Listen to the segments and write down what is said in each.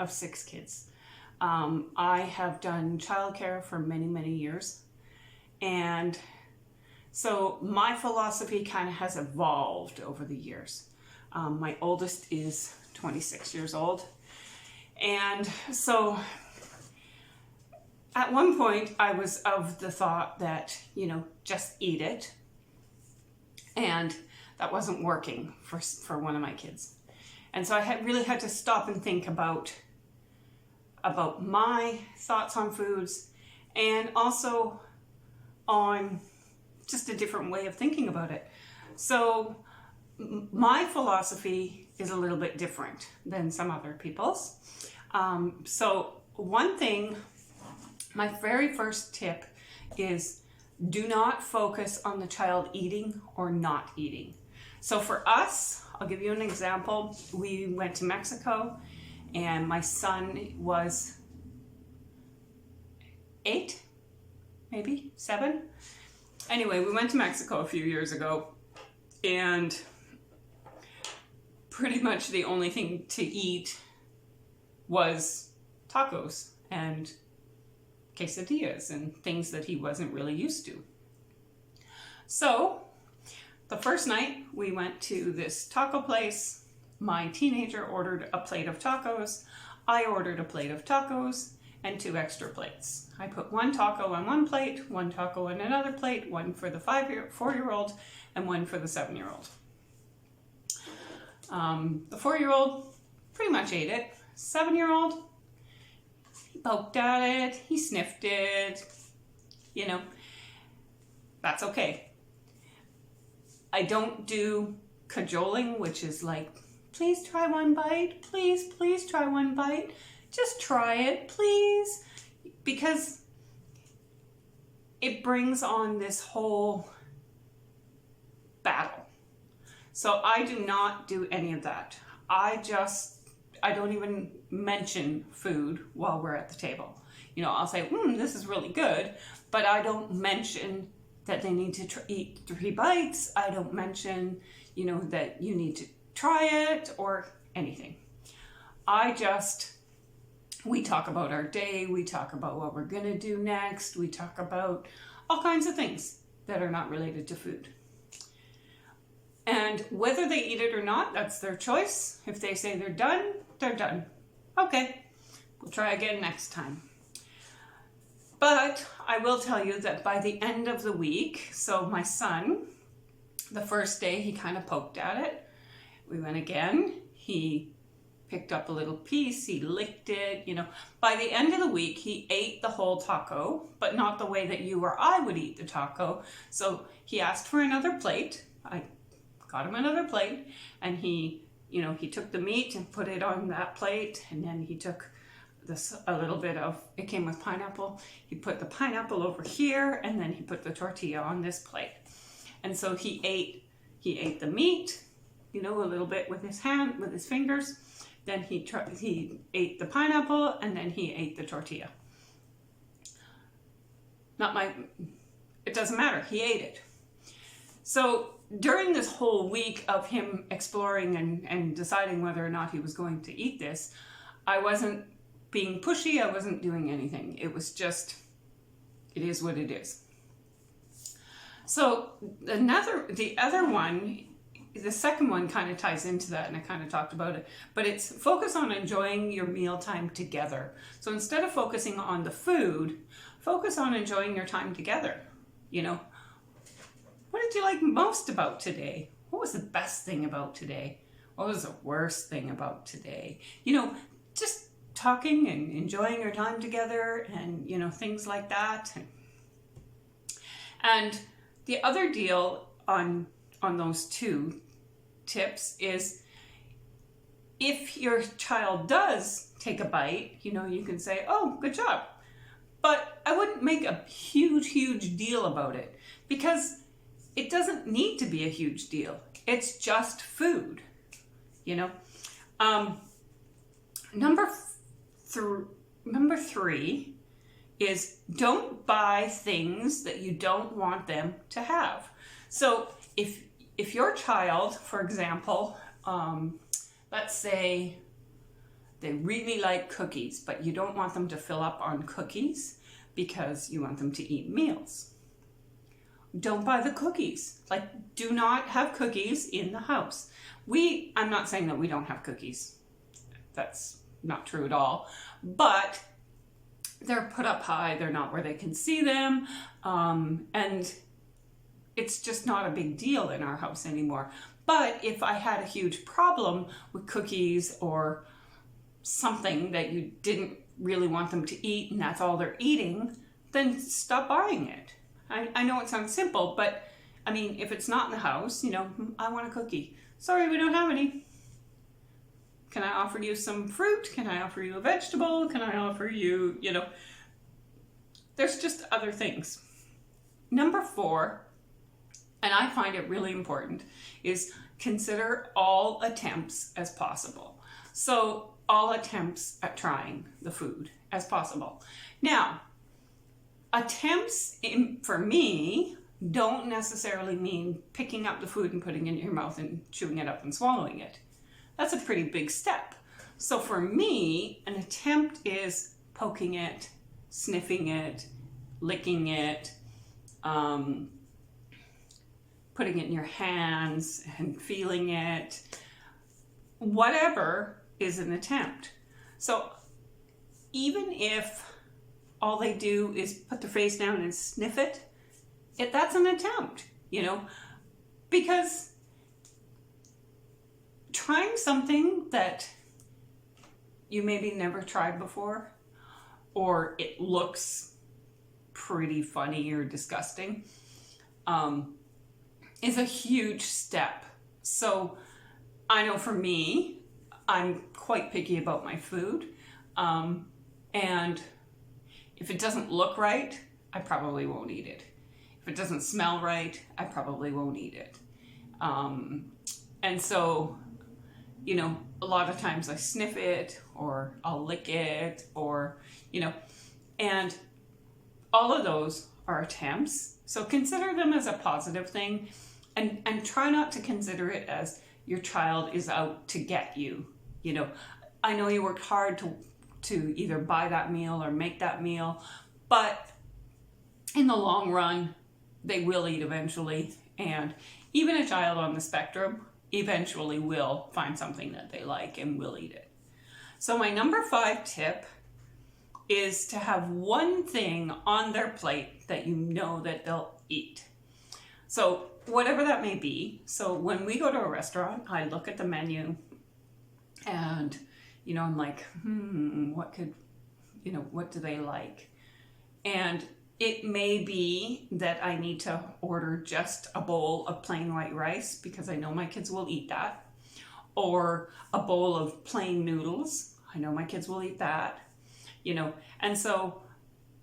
of 6 kids. I have done childcare for many, many years. And so my philosophy kind of has evolved over the years. My oldest is 26 years old. And so at one point I was of the thought that, just eat it. And that wasn't working for one of my kids. And so I really had to stop and think about my thoughts on foods, and also on just a different way of thinking about it. So my philosophy is a little bit different than some other people's. So one thing, my very first tip is, do not focus on the child eating or not eating. So for us, I'll give you an example. We went to Mexico and my son was 8, maybe 7. Anyway, we went to Mexico a few years ago, and pretty much the only thing to eat was tacos and quesadillas and things that he wasn't really used to. So the first night we went to this taco place. My teenager ordered a plate of tacos. I ordered a plate of tacos and 2 extra plates. I put 1 taco on one plate, 1 taco on another plate, 1 for the 4-year-old and 1 for the 7-year-old. The 4-year-old pretty much ate it. 7-year-old, he poked at it, he sniffed it, that's okay. I don't do cajoling, which is like, please try 1 bite, please try 1 bite, just try it, please, because it brings on this whole battle. So I do not do any of that. I don't even mention food while we're at the table. I'll say, this is really good, but I don't mention that they need to eat 3 bites. I don't mention, that you need to try it or anything. We talk about our day, we talk about what we're gonna do next, we talk about all kinds of things that are not related to food. And whether they eat it or not, that's their choice. If they say they're done, they're done. Okay, we'll try again next time. But I will tell you that by the end of the week, so my son, the first day he kind of poked at it. We went again, he picked up a little piece, he licked it, By the end of the week, he ate the whole taco, but not the way that you or I would eat the taco. So he asked for another plate. I got him another plate, and he took the meat and put it on that plate, and then he took a little bit of, it came with pineapple. He put the pineapple over here, and then he put the tortilla on this plate. And so he ate the meat, a little bit with his fingers. Then he ate the pineapple, and then he ate the tortilla. It doesn't matter, he ate it. So during this whole week of him exploring and deciding whether or not he was going to eat this, I wasn't being pushy, I wasn't doing anything. It was just, it is what it is. So the other one, the second one kind of ties into that, and I kind of talked about it, but it's focus on enjoying your mealtime together. So instead of focusing on the food, focus on enjoying your time together. What did you like most about today? What was the best thing about today? What was the worst thing about today? Just talking and enjoying your time together, and things like that. And the other deal on those 2 tips is, if your child does take a bite, you can say, oh, good job. But I wouldn't make a huge deal about it, because it doesn't need to be a huge deal. It's just food, Number 3 is, don't buy things that you don't want them to have. So if your child, for example, let's say they really like cookies, but you don't want them to fill up on cookies because you want them to eat meals. Don't buy the cookies. Like, do not have cookies in the house. I'm not saying that we don't have cookies. That's not true at all. But they're put up high. They're not where they can see them. And it's just not a big deal in our house anymore. But if I had a huge problem with cookies or something that you didn't really want them to eat and that's all they're eating, then stop buying it. I know it sounds simple, but I mean, if it's not in the house, I want a cookie. Sorry, we don't have any. Can I offer you some fruit? Can I offer you a vegetable? Can I offer you, there's just other things. Number 4, and I find it really important, is consider all attempts as possible. So all attempts at trying the food as possible. Now, attempts for me don't necessarily mean picking up the food and putting it in your mouth and chewing it up and swallowing it. That's a pretty big step. So for me, an attempt is poking it, sniffing it, licking it, putting it in your hands and feeling it. Whatever is an attempt. So even if all they do is put their face down and sniff it, that's an attempt, because trying something that you maybe never tried before, or it looks pretty funny or disgusting, is a huge step. So I know for me, I'm quite picky about my food, and if it doesn't look right, I probably won't eat it. If it doesn't smell right, I probably won't eat it. And so, a lot of times I sniff it, or I'll lick it, or, and all of those are attempts. So consider them as a positive thing, and try not to consider it as your child is out to get you. I know you worked hard to either buy that meal or make that meal, but in the long run, they will eat eventually. And even a child on the spectrum eventually will find something that they like and will eat it. So my number 5 tip is to have one thing on their plate that you know that they'll eat. So whatever that may be. So when we go to a restaurant, I look at the menu and, I'm like, what do they like? And it may be that I need to order just a bowl of plain white rice because I know my kids will eat that. Or a bowl of plain noodles. I know my kids will eat that. And so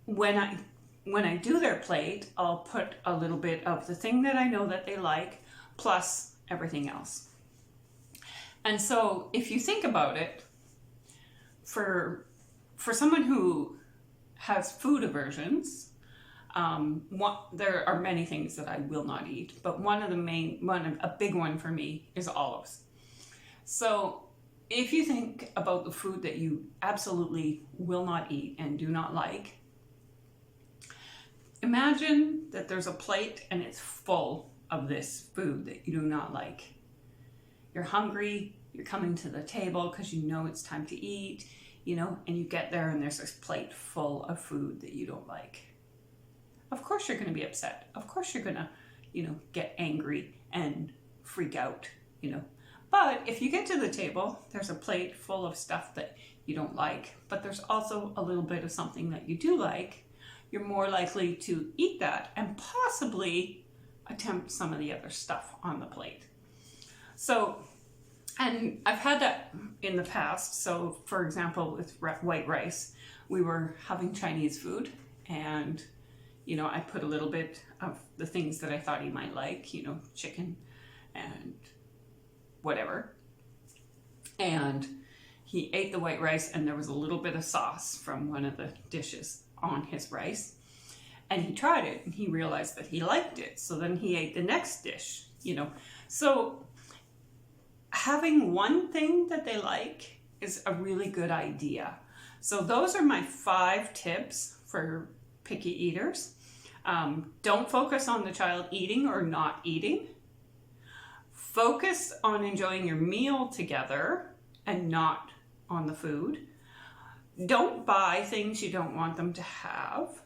when I do their plate, I'll put a little bit of the thing that I know that they like, plus everything else. And so if you think about it, for someone who has food aversions, there are many things that I will not eat, but a big one for me is olives. So if you think about the food that you absolutely will not eat and do not like, imagine that there's a plate and it's full of this food that you do not like. You're hungry, you're coming to the table because you know it's time to eat, and you get there and there's this plate full of food that you don't like. Of course you're going to be upset. Of course you're going to, get angry and freak out, But if you get to the table, there's a plate full of stuff that you don't like, but there's also a little bit of something that you do like, you're more likely to eat that and possibly attempt some of the other stuff on the plate. So, and I've had that in the past. So for example, with white rice, we were having Chinese food and, I put a little bit of the things that I thought he might like, chicken and whatever. And he ate the white rice and there was a little bit of sauce from one of the dishes on his rice. And he tried it and he realized that he liked it. So then he ate the next dish, So having one thing that they like is a really good idea. So those are my 5 tips for picky eaters. Don't focus on the child eating or not eating. Focus on enjoying your meal together and not on the food. Don't buy things you don't want them to have.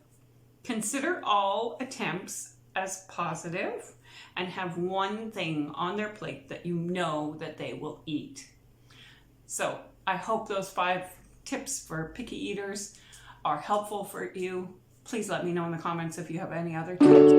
Consider all attempts as positive and have one thing on their plate that you know that they will eat. So I hope those 5 tips for picky eaters are helpful for you. Please let me know in the comments if you have any other tips.